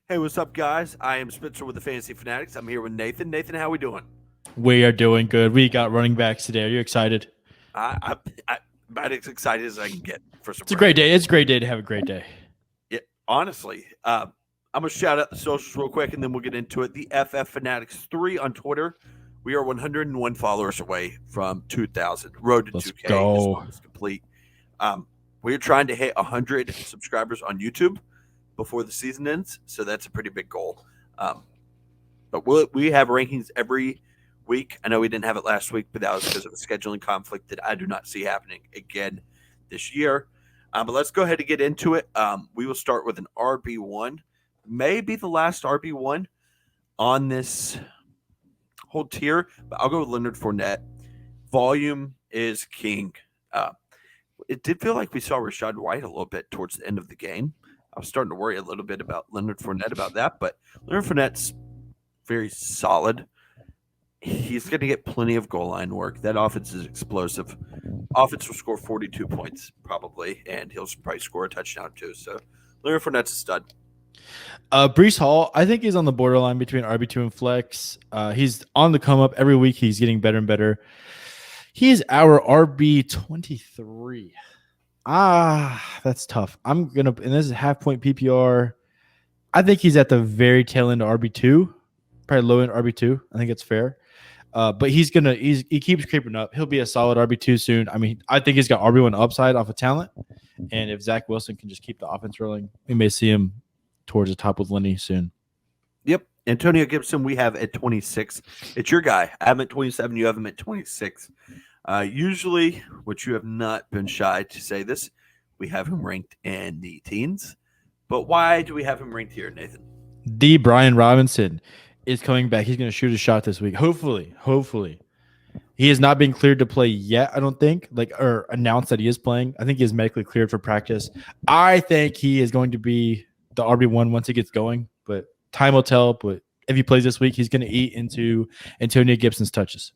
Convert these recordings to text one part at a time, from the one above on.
Hey, what's up, guys? I am Spencer with the Fantasy Fanatics. I'm here with Nathan. Nathan, how we doing? We are doing good. We got running backs today. Are you excited? I, I, I about as excited as I can get for some It's a great running. day. It's a great day to have a great day. Yeah, honestly, I'm gonna shout out the socials real quick, and then we'll get into it. The FF Fanatics 3 on Twitter. We are 101 followers away from 2,000. Road to Let's 2K is go. almost complete. We're trying to hit 100 subscribers on YouTube before the season ends, so that's a pretty big goal. But we have rankings every week. I know we didn't have it last week, but that was because of a scheduling conflict that I do not see happening again this year. But let's go ahead and get into it. We will start with an RB1, maybe the last RB1 on this whole tier, but I'll go with Leonard Fournette. Volume is king. It did feel like we saw Rashad White a little bit towards the end of the game. I was starting to worry a little bit about Leonard Fournette about that, but Leonard Fournette's very solid. He's going to get plenty of goal line work. That offense is explosive. Offense will score 42 points probably, and he'll probably score a touchdown too. So Leonard Fournette's a stud. Brees Hall, I think he's on the borderline between RB2 and flex. He's on the come up every week. He's getting better and better. He's our RB23. That's tough. And this is half point PPR. I think he's at the very tail end of RB2, probably low end RB2. I think it's fair. But he keeps creeping up. He'll be a solid RB2 soon. I mean, I think he's got RB1 upside off of talent. And if Zach Wilson can just keep the offense rolling, we may see him towards the top with Lenny soon. Yep. Antonio Gibson, we have at 26. It's your guy. I'm at 27. You have him at 26. Usually, which you have not been shy to say this, we have him ranked in the teens. But why do we have him ranked here, Nathan? D. Brian Robinson is coming back. He's going to shoot a shot this week. Hopefully. He has not been cleared to play yet, I don't think, or announced that he is playing. I think he is medically cleared for practice. I think he is going to be the RB1 once he gets going, but time will tell. But if he plays this week, he's going to eat into Antonio Gibson's touches.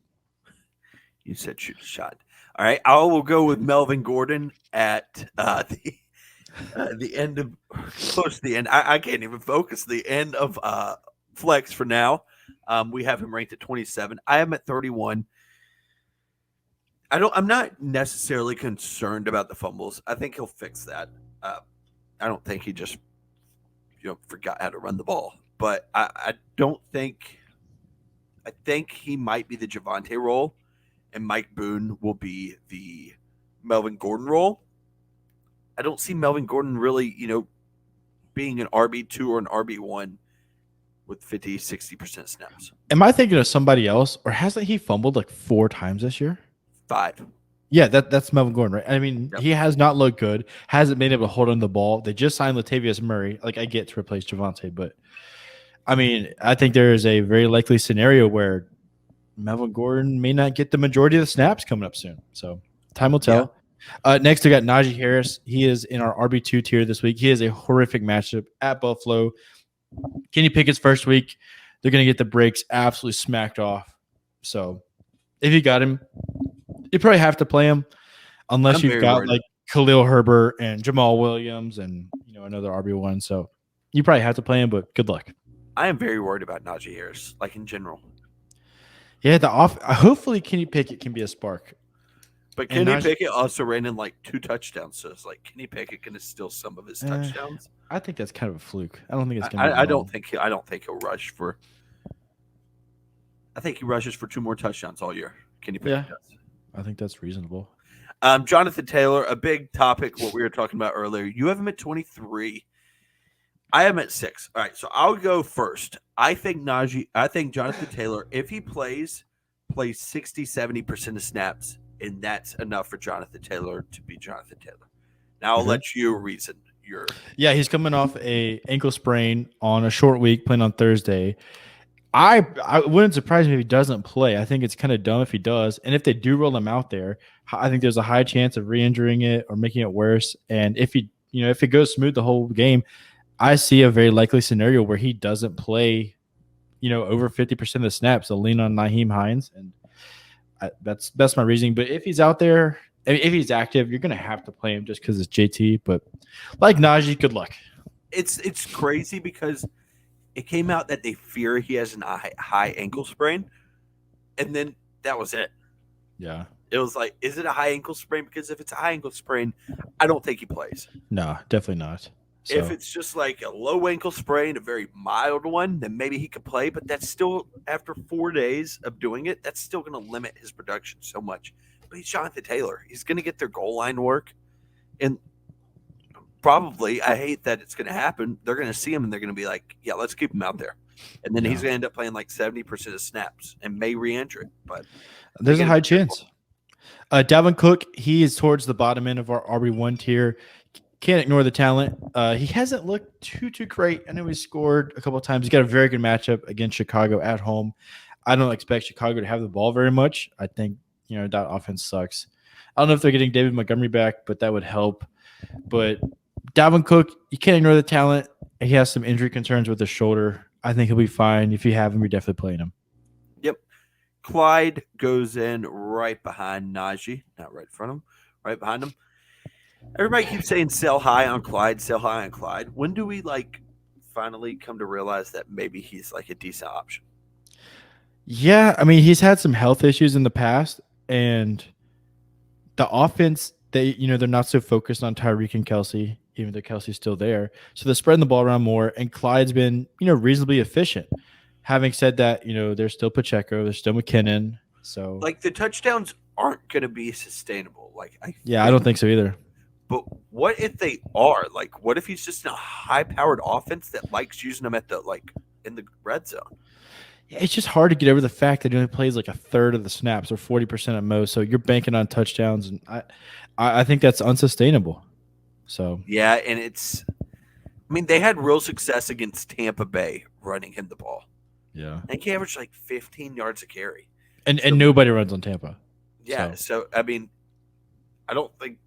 You said shoot a shot. All right. I will go with Melvin Gordon at the end of close to the end. I can't even focus. The end of flex for now. We have him ranked at 27. I am at 31. I'm not necessarily concerned about the fumbles. I think he'll fix that. I don't think he just forgot how to run the ball. But I don't think. I think he might be the Javonte role, and Mike Boone will be the Melvin Gordon role. I don't see Melvin Gordon really, being an RB2 or an RB1 with 50, 60% snaps. Am I thinking of somebody else, or hasn't he fumbled like 4 times this year? 5. Yeah, that's Melvin Gordon, right? I mean, Yep. He has not looked good, hasn't been able to hold on the ball. They just signed Latavius Murray. Like, I get to replace Javonte, but I mean, I think there is a very likely scenario where Melvin Gordon may not get the majority of the snaps coming up soon. So time will tell. Yeah. Next, we got Naji Harris. He is in our RB2 tier this week. He has a horrific matchup at Buffalo. Kenny Pickett's first week, they're going to get the breaks absolutely smacked off. So if you got him, you probably have to play him unless you've got like Khalil Herbert and Jamal Williams and another RB1. So you probably have to play him, but good luck. I am very worried about Naji Harris, like in general. Yeah, hopefully Kenny Pickett can be a spark. But Kenny Pickett also ran in like 2 touchdowns, so it's like Kenny Pickett going to steal some of his touchdowns. I think that's kind of a fluke. I don't think it's going to. I don't think he'll rush for. I think he rushes for 2 more touchdowns all year. Kenny Pickett does. I think that's reasonable. Jonathan Taylor, a big topic. What we were talking about earlier. You have him at 23. I am at 6. All right, so I'll go first. I think Jonathan Taylor, if he plays 60, 70% of snaps, and that's enough for Jonathan Taylor to be Jonathan Taylor. Now I'll let you reason. Yeah, he's coming off a ankle sprain on a short week, playing on Thursday. I wouldn't surprise me if he doesn't play. I think it's kind of dumb if he does. And if they do roll him out there, I think there's a high chance of re-injuring it or making it worse. And if it goes smooth the whole game, I see a very likely scenario where he doesn't play, over 50% of the snaps. They'll lean on Nyheim Hines, and that's my reasoning. But if he's out there, if he's active, you're going to have to play him just because it's JT. But like Najee, good luck. It's crazy because it came out that they fear he has an high ankle sprain, and then that was it. Yeah. It was like, is it a high ankle sprain? Because if it's a high ankle sprain, I don't think he plays. No, definitely not. So, If it's just like a low ankle sprain, a very mild one, then maybe he could play. But that's still, after 4 days of doing it, that's still going to limit his production so much. But he's Jonathan Taylor. He's going to get their goal line work. And probably, I hate that it's going to happen, they're going to see him and they're going to be like, yeah, let's keep him out there. And then he's going to end up playing like 70% of snaps and may re-enter it. But there's a high chance. Devin Cook, he is towards the bottom end of our RB1 tier. Can't ignore the talent. He hasn't looked too great. I know he scored a couple of times. He's got a very good matchup against Chicago at home. I don't expect Chicago to have the ball very much. I think, that offense sucks. I don't know if they're getting David Montgomery back, but that would help. But Dalvin Cook, you can't ignore the talent. He has some injury concerns with his shoulder. I think he'll be fine. If you have him, you're definitely playing him. Yep. Clyde goes in right behind Naji. Not right in front of him. Right behind him. Everybody keeps saying sell high on Clyde, sell high on Clyde. When do we finally come to realize that maybe he's a decent option? Yeah, I mean, he's had some health issues in the past, and the offense, they're not so focused on Tyreek and Kelsey, even though Kelsey's still there. So they're spreading the ball around more, and Clyde's been, reasonably efficient. Having said that, there's still Pacheco, there's still McKinnon. So the touchdowns aren't going to be sustainable. I don't think so either. But what if they are? What if he's just in a high-powered offense that likes using them at the in the red zone? Yeah, it's just hard to get over the fact that he only plays a third of the snaps or 40% at most. So you're banking on touchdowns, and I think that's unsustainable. So yeah, and they had real success against Tampa Bay running him the ball. Yeah, and he averaged 15 yards a carry, and nobody runs on Tampa. Yeah, so I don't think.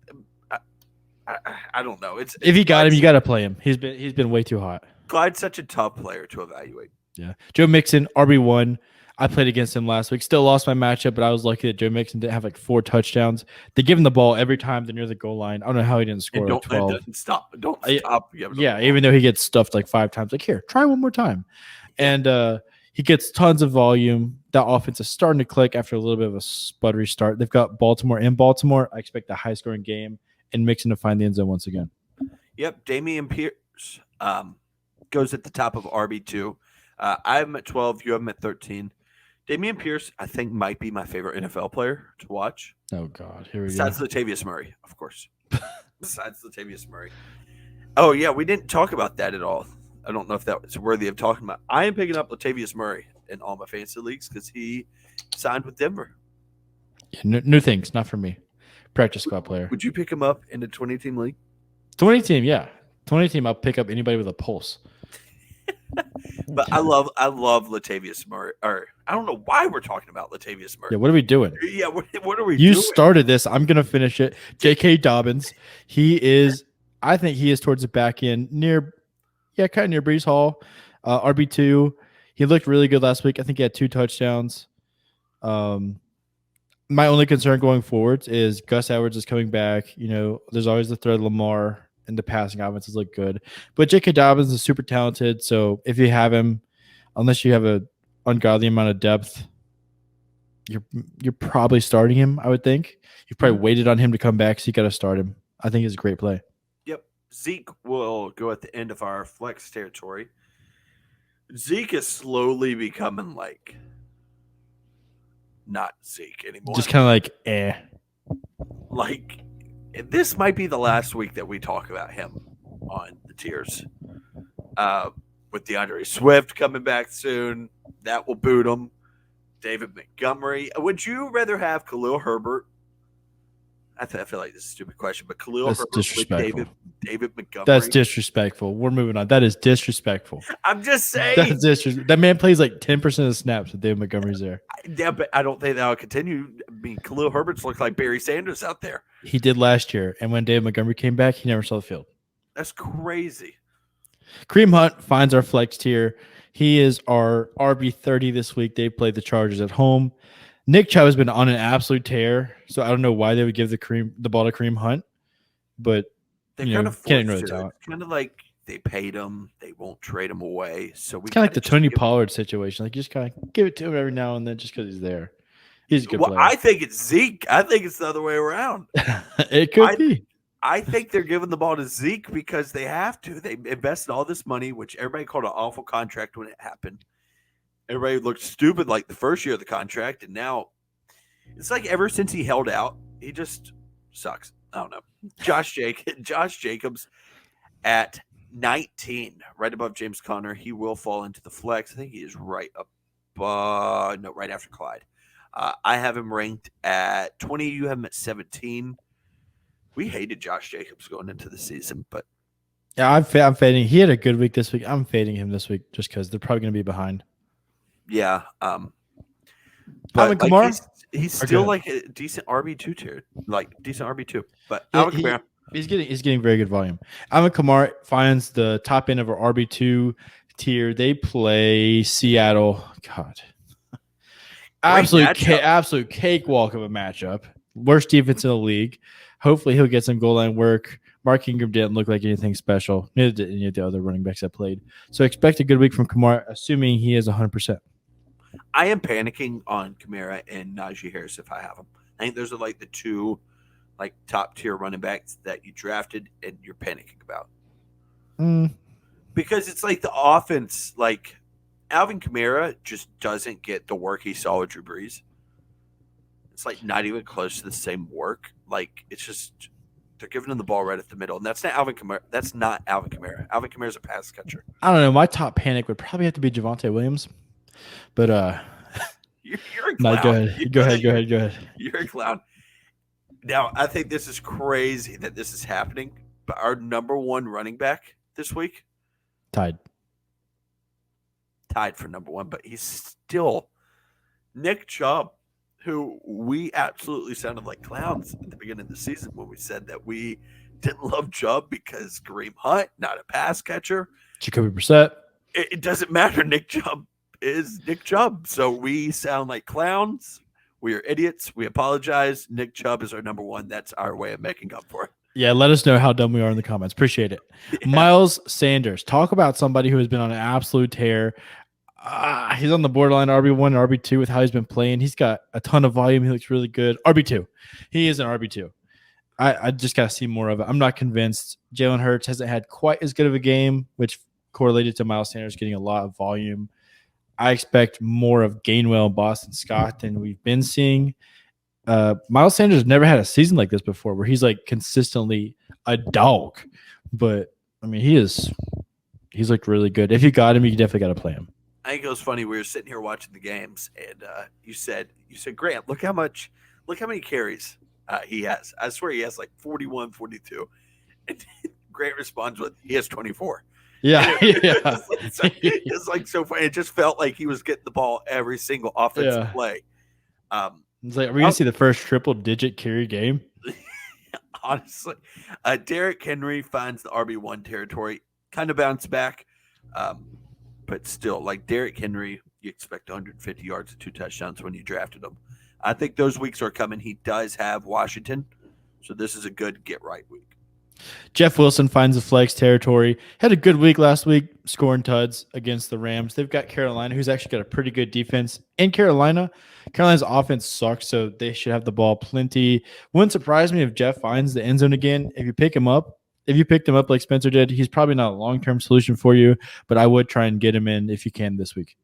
I don't know. If you got him, you got to play him. He's been way too hot. Clyde's such a tough player to evaluate. Yeah, Joe Mixon, RB1. I played against him last week. Still lost my matchup, but I was lucky that Joe Mixon didn't have 4 touchdowns. They give him the ball every time they're near the goal line. I don't know how he didn't score 12. Don't stop. Yeah, even though he gets stuffed 5 times. Here, try one more time. And he gets tons of volume. That offense is starting to click after a little bit of a sputtery start. They've got Baltimore in Baltimore. I expect a high-scoring game and Mixon to find the end zone once again. Yep, Damien Pierce goes at the top of RB2. I have him at 12. You have him at 13. Damien Pierce, I think, might be my favorite NFL player to watch. Oh, God. Here we go. Besides Latavius Murray, of course. Besides Latavius Murray. Oh, yeah, we didn't talk about that at all. I don't know if that was worthy of talking about. I am picking up Latavius Murray in all my fantasy leagues because he signed with Denver. Yeah, new things, not for me. Practice squad player. Would you pick him up in a 20-team league? 20-team, yeah. 20-team, I'll pick up anybody with a pulse. But I love Latavius Murray. Or I don't know why we're talking about Latavius Murray. Yeah, what are we doing? Yeah, what are we doing? You started this. I'm going to finish it. J.K. Dobbins. I think he is towards the back end kind of near Breece Hall. RB2. He looked really good last week. I think he had 2 touchdowns. My only concern going forward is Gus Edwards is coming back. There's always the threat of Lamar, and the passing offenses look good. But J.K. Dobbins is super talented, so if you have him, unless you have an ungodly amount of depth, you're probably starting him, I would think. You've probably waited on him to come back, so you got to start him. I think he's a great play. Yep. Zeke will go at the end of our flex territory. Zeke is slowly becoming not Zeke anymore. Just kind of This might be the last week that we talk about him on the tiers. With the Andrea Swift coming back soon, that will boot him. David Montgomery. Would you rather have Khalil Herbert? I feel like this is a stupid question, but Khalil Herbert with David Montgomery. That's disrespectful. We're moving on. That is disrespectful. I'm just saying. That's disrespectful. That man plays 10% of the snaps with David Montgomery's there. Yeah, but I don't think that will continue. Khalil Herbert's looks like Barry Sanders out there. He did last year, and when David Montgomery came back, he never saw the field. That's crazy. Kareem Hunt finds our flex tier. He is our RB30 this week. They played the Chargers at home. Nick Chubb has been on an absolute tear, so I don't know why they would give the ball to Kareem Hunt, but they kind of can't ignore the talent. talent. It's kind of like They paid him. They won't trade him away. So we It's kind of like the Tony give him- Pollard situation. Like, you just kind of give it to him every now and then just because he's there. He's a good Well, player. I think it's Zeke. I think it's the other way around. It could be. I think they're giving the ball to Zeke because they have to. They invested all this money, which everybody called an awful contract when it happened. Everybody looked stupid like the first year of the contract, and now it's like ever since he held out, he just sucks. I don't know. Josh Jacobs at 19, right above James Conner. He will fall into the flex. I think he is right up, right after Clyde. I have him ranked at 20. You have him at 17. We hated Josh Jacobs going into the season, but Yeah, I'm fading. He had a good week this week. I'm fading him this week just because they're probably going to be behind. yeah. Alvin Like Kamara? he's still like a decent RB2 tier, like decent RB2. But Yeah, Alvin Kamara, he's getting very good volume. Alvin Kamara finds the top end of our RB2 tier. They play Seattle. God, absolute cakewalk of a matchup. Worst defense in the league. Hopefully he'll get some goal line work. Mark Ingram didn't look like anything special. Neither did any of the other running backs that played. So expect a good week from Kamara, assuming he is 100%. I am panicking on Kamara and Naji Harris if I have them. I think those are like the two like top tier running backs that you drafted and you're panicking about. Because it's like the offense, like Alvin Kamara just doesn't get the work he saw with Drew Brees. It's like not even close to the same work. Like it's just they're giving him the ball right at the middle, and that's not Alvin Kamara. That's not Alvin Kamara. Alvin Kamara's a pass catcher. I don't know. My top panic would probably have to be Javonte Williams, but you're a clown. no, go ahead. You're a clown. Now I think this is crazy that this is happening, but our number one running back this week tied for number one, but he's still Nick Chubb, who we absolutely sounded like clowns at the beginning of the season when we said that we didn't love Chubb because Kareem Hunt, not a pass catcher. Jacoby Brissett. It doesn't matter. Nick Chubb is Nick Chubb. So we sound like clowns. We are idiots. We apologize. Nick Chubb is our number one. That's our way of making up for it. Yeah, let us know how dumb we are in the comments. Appreciate it. Yeah. Miles Sanders. Talk about somebody who has been on an absolute tear. He's on the borderline RB1 and RB2 with how he's been playing. He's got a ton of volume. He looks really good. RB2. He is an RB2. I just got to see more of it. I'm not convinced. Jalen Hurts hasn't had quite as good of a game, which correlated to Miles Sanders getting a lot of volume. I expect more of Gainwell and Boston Scott than we've been seeing. Miles Sanders never had a season like this before where he's like consistently a dog. But, I mean, he's looked really good. If you got him, you definitely got to play him. I think it was funny. We were sitting here watching the games, and you said, Grant, look how many carries he has. I swear he has like 41, 42. And Grant responds with, he has 24. Yeah. It's like so funny. It just felt like he was getting the ball every single offensive play. It's like, are we going to see the first triple-digit carry game? Honestly. Derrick Henry finds the RB1 territory, kind of bounced back. But still, like Derrick Henry, you expect 150 yards and 2 touchdowns when you drafted him. I think those weeks are coming. He does have Washington, so this is a good get-right week. Jeff Wilson finds the flex territory. Had a good week last week, scoring tuds against the Rams. They've got Carolina, who's actually got a pretty good defense. In Carolina's offense sucks, so they should have the ball plenty. Wouldn't surprise me if Jeff finds the end zone again. If you picked him up like Spencer did, he's probably not a long-term solution for you, but I would try and get him in if you can this week.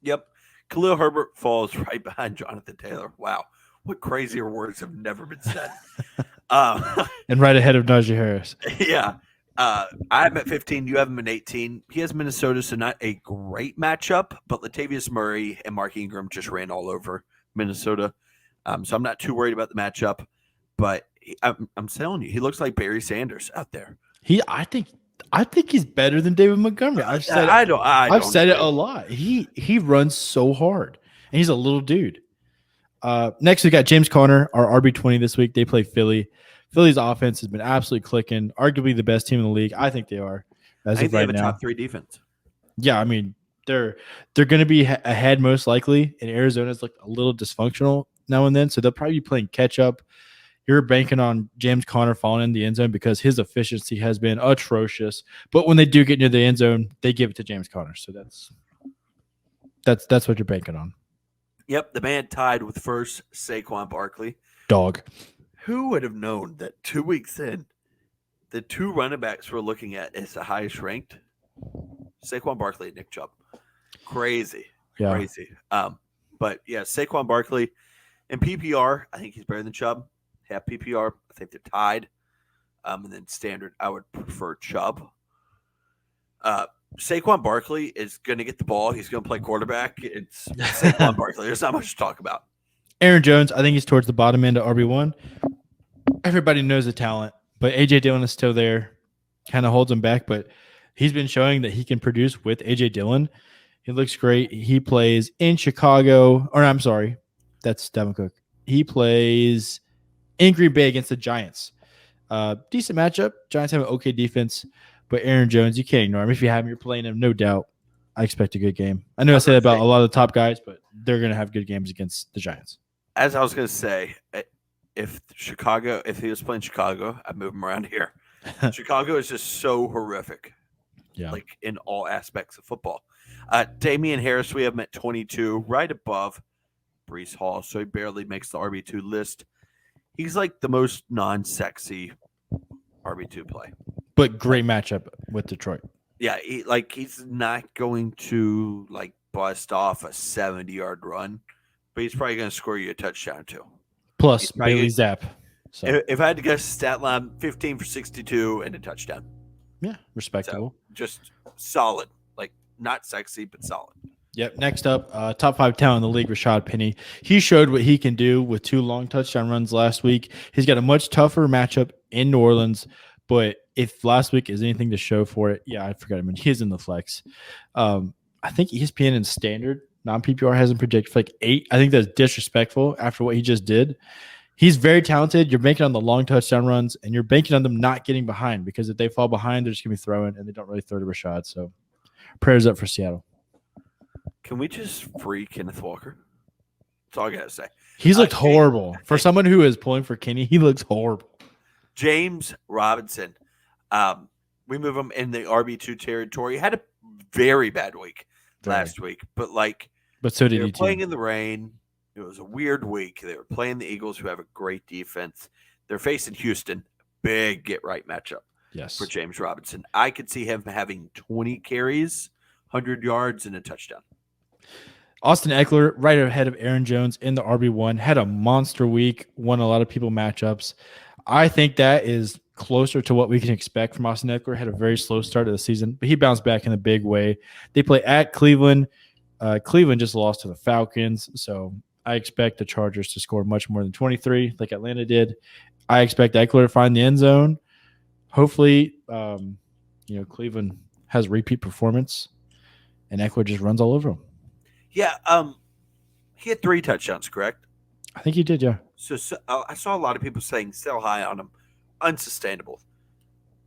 Yep. Khalil Herbert falls right behind Jonathan Taylor. Wow. What crazier words have never been said. And right ahead of Naji Harris. Yeah. I have him at 15. You have him at 18. He has Minnesota, so not a great matchup, but Latavius Murray and Mark Ingram just ran all over Minnesota. So I'm not too worried about the matchup, but I'm telling you, he looks like Barry Sanders out there. I think he's better than David Montgomery. I've said it a lot. He runs so hard, and he's a little dude. Next, we got James Conner, our RB20 this week. They play Philly. Philly's offense has been absolutely clicking. Arguably the best team in the league. I think they are. I think they have a top 3 defense. Yeah, I mean they're going to be ahead most likely. And Arizona's looked a little dysfunctional now and then, so they'll probably be playing catch up. you're banking on James Conner falling in the end zone because his efficiency has been atrocious. But when they do get near the end zone, they give it to James Conner. So that's what you're banking on. Yep, the man tied with first Saquon Barkley. Dog. Who would have known that 2 weeks in, the two running backs we're looking at is the highest ranked? Saquon Barkley and Nick Chubb. Crazy. Yeah. Crazy. But yeah, Saquon Barkley in PPR, I think he's better than Chubb. Half PPR, I think they're tied. And then standard, I would prefer Chubb. Saquon Barkley is going to get the ball. He's going to play quarterback. It's Saquon Barkley. There's not much to talk about. Aaron Jones, I think he's towards the bottom end of RB1. Everybody knows the talent, but A.J. Dillon is still there. Kind of holds him back, but he's been showing that he can produce with A.J. Dillon. He looks great. He plays in Chicago. Or I'm sorry, that's Devin Cook. He plays in Green Bay against the Giants. Decent matchup. Giants have an okay defense, but Aaron Jones, you can't ignore him. If you have him, you're playing him, no doubt. I expect a good game. I know I say that about a lot of the top guys, but they're going to have good games against the Giants. As I was going to say, if he was playing Chicago, I'd move him around here. Chicago is just so horrific. Yeah. Like in all aspects of football. Damien Harris, we have him at 22, right above Breece Hall, so he barely makes the RB2 list. He's like the most non-sexy RB2 play. But great matchup with Detroit. Yeah, he's not going to like bust off a 70-yard run, but he's probably going to score you a touchdown too. Plus Bailey Zapp. So if I had to guess stat line, 15 for 62 and a touchdown. Yeah, respectable. So, just solid. Like not sexy, but solid. Yep. Next up, top 5 talent in the league, Rashad Penny. He showed what he can do with 2 long touchdown runs last week. He's got a much tougher matchup in New Orleans, but if last week is anything to show for it, yeah, I forgot him. He is in the flex. I think ESPN in standard non-PPR has him projected for like 8. I think that's disrespectful after what he just did. He's very talented. You're banking on the long touchdown runs, and you're banking on them not getting behind because if they fall behind, they're just going to be throwing, and they don't really throw to Rashad. So prayers up for Seattle. Can we just free Kenneth Walker? That's all I got to say. He's looked horrible. For someone who is pulling for Kenny, he looks horrible. James Robinson. We move him in the RB2 territory. Had a very bad week last week, but so did they were he playing too. in the rain. It was a weird week. They were playing the Eagles, who have a great defense. They're facing Houston. Big get-right matchup for James Robinson. I could see him having 20 carries, 100 yards, and a touchdown. Austin Eckler, right ahead of Aaron Jones in the RB1, had a monster week, won a lot of people matchups. I think that is closer to what we can expect from Austin Eckler. Had a very slow start of the season, but he bounced back in a big way. They play at Cleveland. Cleveland just lost to the Falcons, so I expect the Chargers to score much more than 23 like Atlanta did. I expect Eckler to find the end zone. Hopefully, Cleveland has repeat performance, and Eckler just runs all over him. Yeah, he had 3 touchdowns, correct? I think he did, yeah. So I saw a lot of people saying sell high on him. Unsustainable.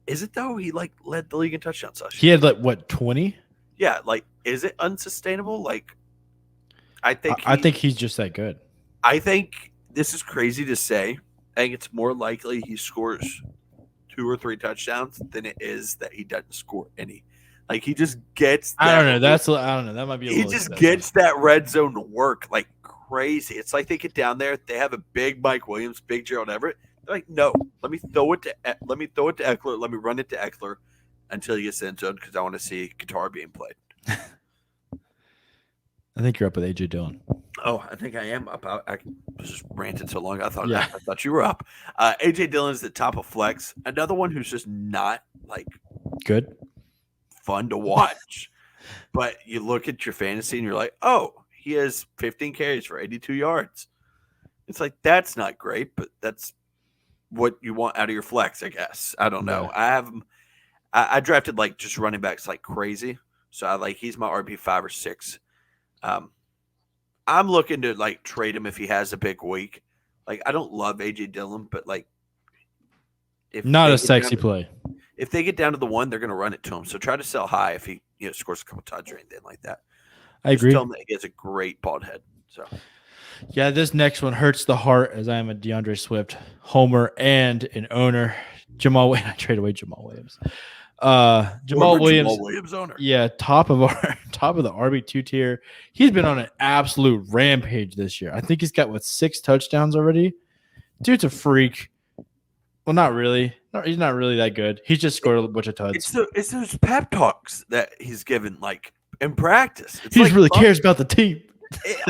Is it though? He led the league in touchdowns last year. He had 20? Yeah, is it unsustainable? I think he's just that good. I think this is crazy to say. I think it's more likely he scores 2 or 3 touchdowns than it is that he doesn't score any. He just gets that. I don't know. That might be a little He just gets that red zone to work like crazy. It's like they get down there, they have a big Mike Williams, big Gerald Everett. They're like, no, let me throw it to Eckler. Let me run it to Eckler until he gets in zone because I want to see guitar being played. I think you're up with A.J. Dillon. Oh, I think I am up. I just ranted so long. I thought you were up. A.J. Dillon is the top of flex. Another one who's just not good, fun to watch. But you look at your fantasy and you're like, oh, he has 15 carries for 82 yards. It's like, that's not great, but that's what you want out of your flex, I guess. I don't know. I drafted just running backs like crazy. So he's my RB 5 or 6. I'm looking to trade him if he has a big week. I don't love AJ Dillon, but if not a sexy play. If they get down to the 1, they're going to run it to him. So try to sell high if he scores a couple touchdowns or anything like that. I agree. Tell him that he has a great bald head. So Yeah, this next one hurts the heart as I am a DeAndre Swift homer and an owner. I traded away Jamal Williams. Jamal Williams owner. Yeah, top of the RB2 tier. He's been on an absolute rampage this year. I think he's got 6 touchdowns already. Dude's a freak. Well, not really. No, he's not really that good. He's just scored a bunch of tuds. It's those pep talks that he's given, like in practice. He just really cares about the team.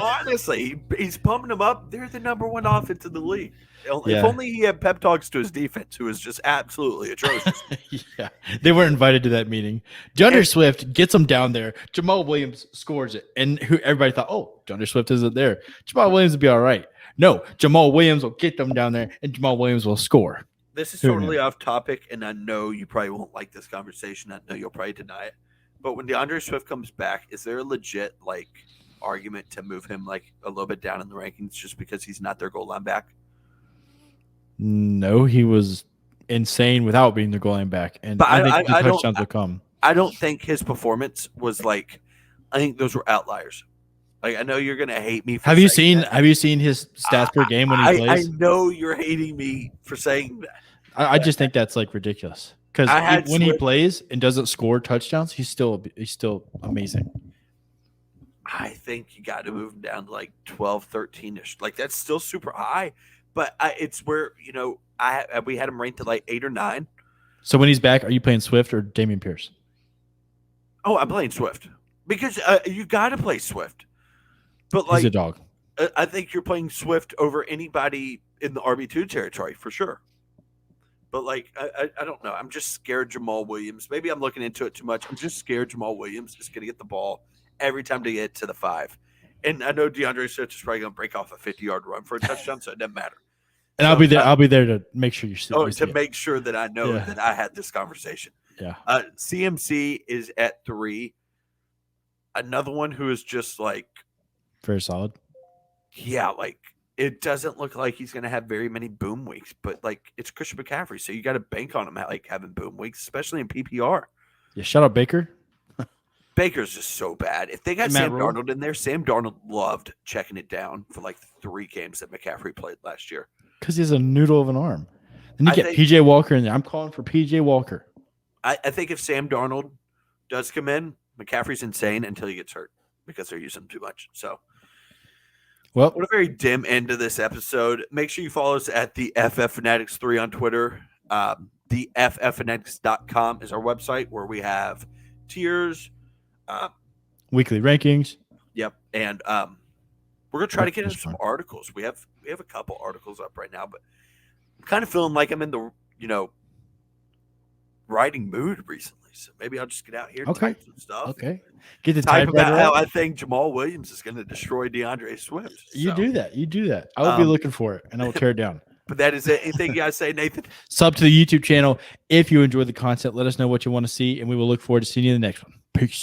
Honestly, he's pumping them up. They're the number 1 offense in the league. If only he had pep talks to his defense, who is just absolutely atrocious. Yeah, they weren't invited to that meeting. DeAndre Swift gets him down there. Jamal Williams scores it, and everybody thought, "Oh, DeAndre Swift isn't there. Jamal Williams will be all right." No, Jamal Williams will get them down there, and Jamal Williams will score. This is totally off topic, and I know you probably won't like this conversation. I know you'll probably deny it. But when DeAndre Swift comes back, is there a legit argument to move him a little bit down in the rankings just because he's not their goal line back? No, he was insane without being the goal line back, and I think the touchdowns will come. I don't think his performance was I think those were outliers. I know you're gonna hate me. Have you seen his stats per game when he plays? I know you're hating me for saying that. I just think that's ridiculous because when he plays and doesn't score touchdowns, he's still amazing. I think you got to move him down to 12, 13-ish. That's still super high. But it's where, we had him ranked at 8 or 9. So when he's back, are you playing Swift or Damien Pierce? Oh, I'm playing Swift. Because you got to play Swift. But he's a dog. I think you're playing Swift over anybody in the RB2 territory for sure. But I don't know. I'm just scared Jamal Williams. Maybe I'm looking into it too much. I'm just scared Jamal Williams is going to get the ball every time they get to the 5. And I know DeAndre Swift is probably going to break off a 50-yard run for a touchdown, so it doesn't matter. And I'll be there. I'll be there to make sure you see. Make sure that I know that I had this conversation. Yeah. CMC is at 3. Another one who is just very solid. Yeah, it doesn't look like he's going to have very many boom weeks, but it's Christian McCaffrey, so you got to bank on him having boom weeks, especially in PPR. Yeah. Shout out Baker. Baker's just so bad. If they got Sam Darnold in there, Sam Darnold loved checking it down for 3 games that McCaffrey played last year. Because he has a noodle of an arm. And you get PJ Walker in there. I'm calling for PJ Walker. I think if Sam Darnold does come in, McCaffrey's insane until he gets hurt because they're using him too much. So, well, what a very dim end to this episode. Make sure you follow us at the FF Fanatics 3 on Twitter. The FFfanatics.com is our website where we have tiers. Weekly rankings. Yep. And we're gonna try to get into some articles. We have a couple articles up right now, but I'm kind of feeling like I'm in the writing mood recently. So maybe I'll just get out here and type some stuff. Okay. Get the type about how I think Jamal Williams is gonna destroy DeAndre Swift. You do that. I will be looking for it and I will tear it down. But that is it. Anything you guys say, Nathan? Sub to the YouTube channel. If you enjoy the content, let us know what you want to see, and we will look forward to seeing you in the next one. Peace.